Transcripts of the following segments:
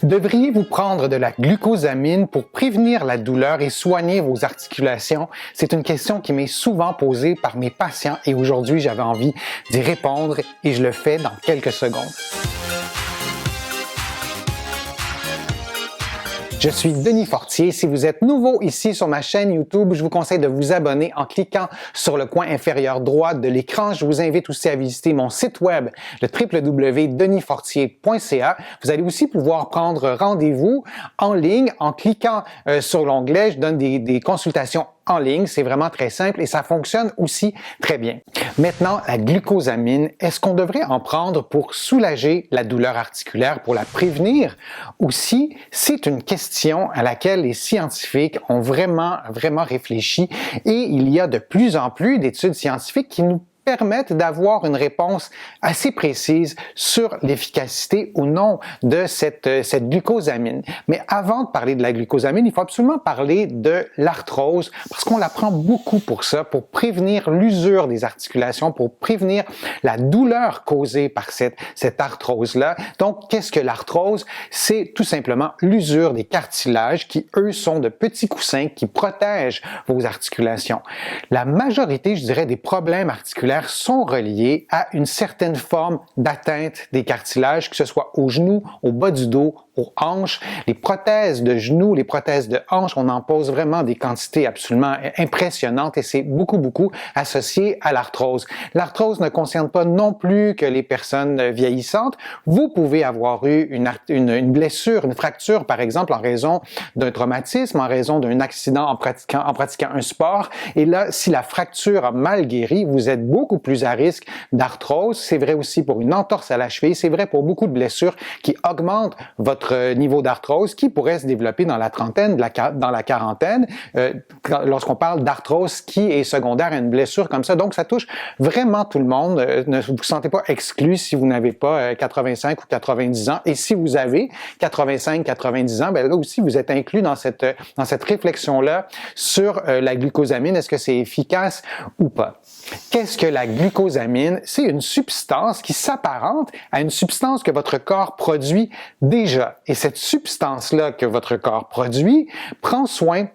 Devriez-vous prendre de la glucosamine pour prévenir la douleur et soigner vos articulations? C'est une question qui m'est souvent posée par mes patients et aujourd'hui, j'avais envie d'y répondre et je le fais dans quelques secondes. Je suis Denis Fortier. Si vous êtes nouveau ici sur ma chaîne YouTube, je vous conseille de vous abonner en cliquant sur le coin inférieur droit de l'écran. Je vous invite aussi à visiter mon site web, le www.denisfortier.ca. Vous allez aussi pouvoir prendre rendez-vous en ligne en cliquant sur l'onglet. Je donne des consultations en ligne. C'est vraiment très simple et ça fonctionne aussi très bien. Maintenant, la glucosamine, est-ce qu'on devrait en prendre pour soulager la douleur articulaire, pour la prévenir? Aussi, c'est une question à laquelle les scientifiques ont vraiment réfléchi et il y a de plus en plus d'études scientifiques qui nous permettent d'avoir une réponse assez précise sur l'efficacité ou non de cette glucosamine. Mais avant de parler de la glucosamine, il faut absolument parler de l'arthrose parce qu'on la prend beaucoup pour ça, pour prévenir l'usure des articulations, pour prévenir la douleur causée par cette arthrose-là. Donc, qu'est-ce que l'arthrose? C'est tout simplement l'usure des cartilages qui, eux, sont de petits coussins qui protègent vos articulations. La majorité, je dirais, des problèmes articulaires sont reliés à une certaine forme d'atteinte des cartilages, que ce soit aux genoux, au bas du dos, aux hanches. Les prothèses de genoux, les prothèses de hanches, on en pose vraiment des quantités absolument impressionnantes et c'est beaucoup associé à l'arthrose. L'arthrose ne concerne pas non plus que les personnes vieillissantes. Vous pouvez avoir eu une blessure, une fracture par exemple en raison d'un traumatisme, en raison d'un accident en pratiquant un sport. Et là, si la fracture a mal guéri, vous êtes beaucoup plus à risque d'arthrose. C'est vrai aussi pour une entorse à la cheville. C'est vrai pour beaucoup de blessures qui augmentent votre niveau d'arthrose qui pourrait se développer dans la trentaine, dans la quarantaine, lorsqu'on parle d'arthrose qui est secondaire à une blessure comme ça. Donc, ça touche vraiment tout le monde. Ne vous sentez pas exclu si vous n'avez pas 85 ou 90 ans. Et si vous avez 85, 90 ans, ben là aussi, vous êtes inclus dans cette réflexion-là sur la glucosamine. Est-ce que c'est efficace ou pas? Qu'est-ce que la glucosamine? C'est une substance qui s'apparente à une substance que votre corps produit déjà. Et cette substance-là que votre corps produit prend soin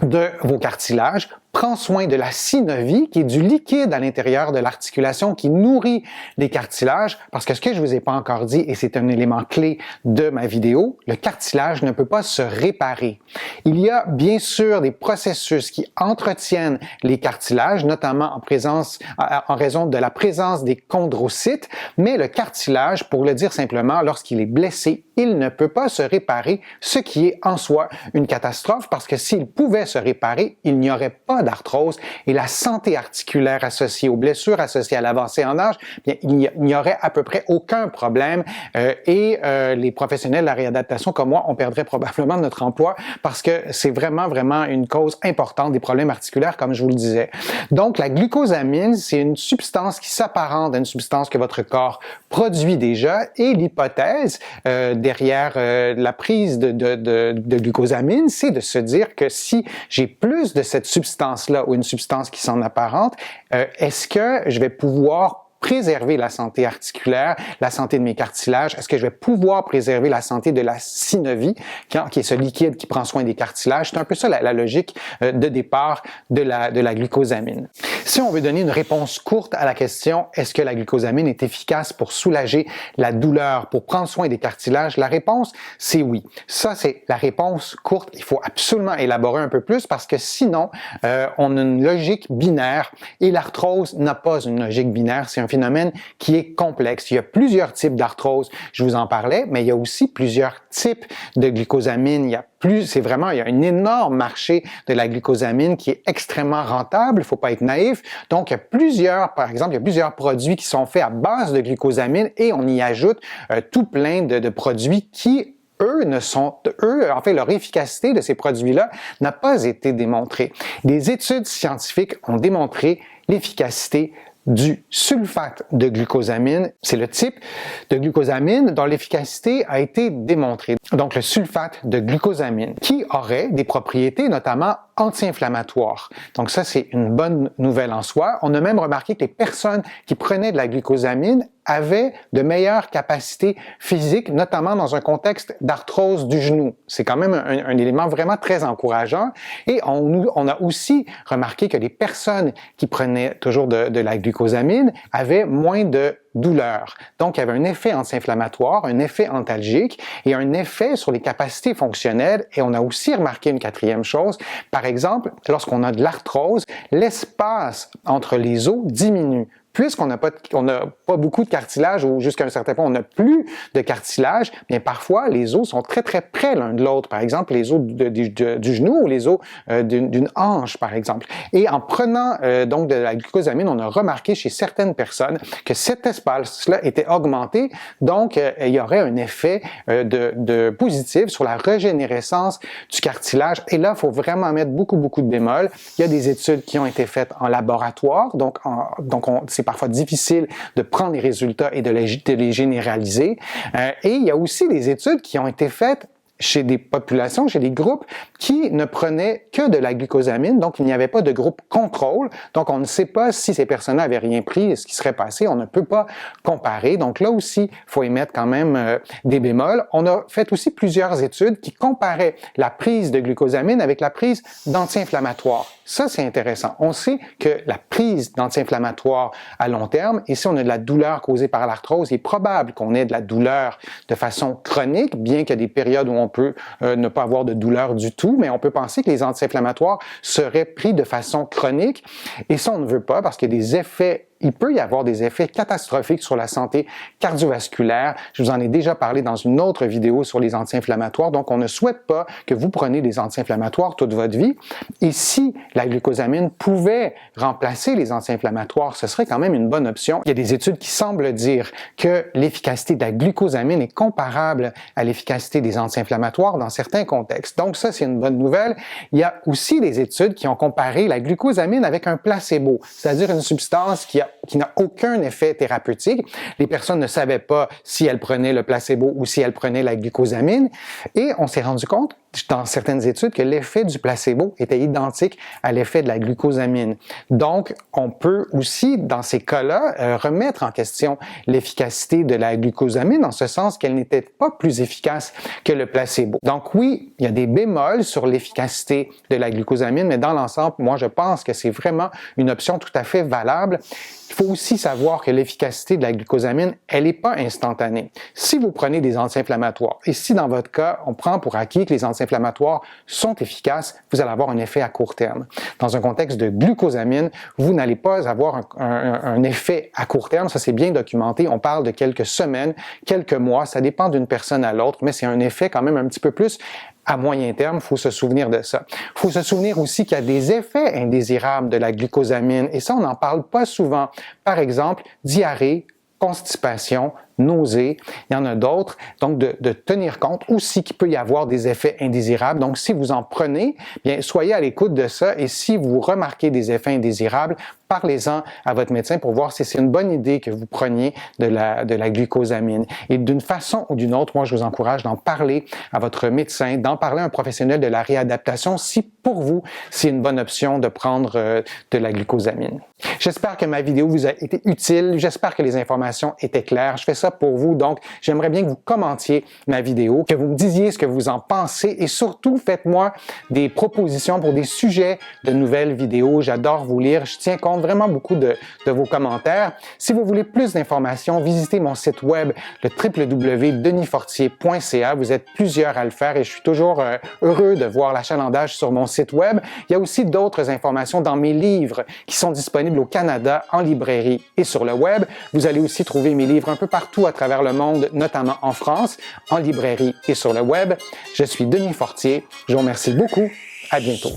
de vos cartilages, prend soin de la synovie, qui est du liquide à l'intérieur de l'articulation qui nourrit les cartilages, parce que ce que je vous ai pas encore dit, et c'est un élément clé de ma vidéo, le cartilage ne peut pas se réparer. Il y a bien sûr des processus qui entretiennent les cartilages, notamment en raison de la présence des chondrocytes, mais le cartilage, pour le dire simplement, lorsqu'il est blessé, il ne peut pas se réparer, ce qui est en soi une catastrophe, parce que s'il pouvait se réparer, il n'y aurait pas d'arthrose et la santé articulaire associée aux blessures, associée à l'avancée en âge, bien, il n'y aurait à peu près aucun problème et les professionnels de la réadaptation comme moi, on perdrait probablement notre emploi parce que c'est vraiment une cause importante des problèmes articulaires, comme je vous le disais. Donc, la glucosamine, c'est une substance qui s'apparente à une substance que votre corps produit déjà et l'hypothèse derrière la prise de glucosamine, c'est de se dire que si j'ai plus de cette substance-là ou une substance qui s'en apparente, est-ce que je vais pouvoir préserver la santé articulaire, la santé de mes cartilages? Est-ce que je vais pouvoir préserver la santé de la synovie, qui est ce liquide qui prend soin des cartilages? C'est un peu ça la logique de départ de la glucosamine. Si on veut donner une réponse courte à la question « Est-ce que la glucosamine est efficace pour soulager la douleur, pour prendre soin des cartilages? » La réponse, c'est oui. Ça, c'est la réponse courte. Il faut absolument élaborer un peu plus parce que sinon, on a une logique binaire et l'arthrose n'a pas une logique binaire. C'est un phénomène qui est complexe. Il y a plusieurs types d'arthrose, je vous en parlais, mais il y a aussi plusieurs types de glucosamine. Il y a un énorme marché de la glucosamine qui est extrêmement rentable. Il faut pas être naïf. Donc, il y a plusieurs produits qui sont faits à base de glucosamine et on y ajoute tout plein de produits qui leur efficacité de ces produits-là n'a pas été démontrée. Des études scientifiques ont démontré l'efficacité du sulfate de glucosamine. C'est le type de glucosamine dont l'efficacité a été démontrée. Donc, le sulfate de glucosamine, qui aurait des propriétés notamment anti-inflammatoires. Donc ça, c'est une bonne nouvelle en soi. On a même remarqué que les personnes qui prenaient de la glucosamine avaient de meilleures capacités physiques, notamment dans un contexte d'arthrose du genou. C'est quand même un élément vraiment très encourageant. Et on a aussi remarqué que les personnes qui prenaient toujours de la glucosamine avaient moins de douleur. Donc, il y avait un effet anti-inflammatoire, un effet antalgique et un effet sur les capacités fonctionnelles. Et on a aussi remarqué une quatrième chose. Par exemple, lorsqu'on a de l'arthrose, l'espace entre les os diminue. Puisqu'on n'a pas beaucoup de cartilage ou jusqu'à un certain point, on n'a plus de cartilage, bien parfois, les os sont très, très près l'un de l'autre. Par exemple, les os du genou ou les os d'une hanche, par exemple. Et en prenant donc de la glucosamine, on a remarqué chez certaines personnes que cet espace-là était augmenté. Donc, il y aurait un effet de positif sur la régénérescence du cartilage. Et là, il faut vraiment mettre beaucoup, beaucoup de bémols. Il y a des études qui ont été faites en laboratoire. Donc c'est parfois difficile de prendre les résultats et de les généraliser. Et il y a aussi des études qui ont été faites chez des populations, chez des groupes qui ne prenaient que de la glucosamine, donc il n'y avait pas de groupe contrôle, donc on ne sait pas si ces personnes-là avaient rien pris, ce qui serait passé, on ne peut pas comparer, donc là aussi, il faut émettre quand même des bémols. On a fait aussi plusieurs études qui comparaient la prise de glucosamine avec la prise d'anti-inflammatoires. Ça, c'est intéressant. On sait que la prise d'anti-inflammatoires à long terme, et si on a de la douleur causée par l'arthrose, il est probable qu'on ait de la douleur de façon chronique, bien qu'il y a des périodes où on peut ne pas avoir de douleur du tout, mais on peut penser que les anti-inflammatoires seraient pris de façon chronique. Et ça, on ne veut pas parce qu'il y a des effets. Il peut y avoir des effets catastrophiques sur la santé cardiovasculaire. Je vous en ai déjà parlé dans une autre vidéo sur les anti-inflammatoires. Donc, on ne souhaite pas que vous preniez des anti-inflammatoires toute votre vie. Et si la glucosamine pouvait remplacer les anti-inflammatoires, ce serait quand même une bonne option. Il y a des études qui semblent dire que l'efficacité de la glucosamine est comparable à l'efficacité des anti-inflammatoires dans certains contextes. Donc, ça, c'est une bonne nouvelle. Il y a aussi des études qui ont comparé la glucosamine avec un placebo, c'est-à-dire une substance qui n'a aucun effet thérapeutique. Les personnes ne savaient pas si elles prenaient le placebo ou si elles prenaient la glucosamine. Et on s'est rendu compte, dans certaines études, que l'effet du placebo était identique à l'effet de la glucosamine. Donc, on peut aussi, dans ces cas-là, remettre en question l'efficacité de la glucosamine, en ce sens qu'elle n'était pas plus efficace que le placebo. Donc oui, il y a des bémols sur l'efficacité de la glucosamine, mais dans l'ensemble, moi, je pense que c'est vraiment une option tout à fait valable. Il faut aussi savoir que l'efficacité de la glucosamine, elle n'est pas instantanée. Si vous prenez des anti-inflammatoires, et si dans votre cas, on prend pour acquis que les anti-inflammatoires sont efficaces, vous allez avoir un effet à court terme. Dans un contexte de glucosamine, vous n'allez pas avoir un effet à court terme, ça c'est bien documenté, on parle de quelques semaines, quelques mois, ça dépend d'une personne à l'autre, mais c'est un effet quand même un petit peu plus à moyen terme, il faut se souvenir de ça. Il faut se souvenir aussi qu'il y a des effets indésirables de la glucosamine, et ça, on n'en parle pas souvent. Par exemple, diarrhée, constipation, nausées, il y en a d'autres. Donc, de tenir compte aussi qu'il peut y avoir des effets indésirables. Donc, si vous en prenez, bien, soyez à l'écoute de ça, et si vous remarquez des effets indésirables, parlez-en à votre médecin pour voir si c'est une bonne idée que vous preniez de la glucosamine. Et d'une façon ou d'une autre, moi, je vous encourage d'en parler à votre médecin, d'en parler à un professionnel de la réadaptation si pour vous, c'est une bonne option de prendre de la glucosamine. J'espère que ma vidéo vous a été utile. J'espère que les informations étaient claires. Je fais ça pour vous, donc j'aimerais bien que vous commentiez ma vidéo, que vous me disiez ce que vous en pensez et surtout, faites-moi des propositions pour des sujets de nouvelles vidéos. J'adore vous lire. Je tiens compte vraiment beaucoup de vos commentaires. Si vous voulez plus d'informations, visitez mon site web, le www.denisfortier.ca. Vous êtes plusieurs à le faire et je suis toujours heureux de voir l'achalandage sur mon site web. Il y a aussi d'autres informations dans mes livres qui sont disponibles au Canada, en librairie et sur le web. Vous allez aussi trouver mes livres un peu partout à travers le monde, notamment en France, en librairie et sur le web. Je suis Denis Fortier. Je vous remercie beaucoup. À bientôt.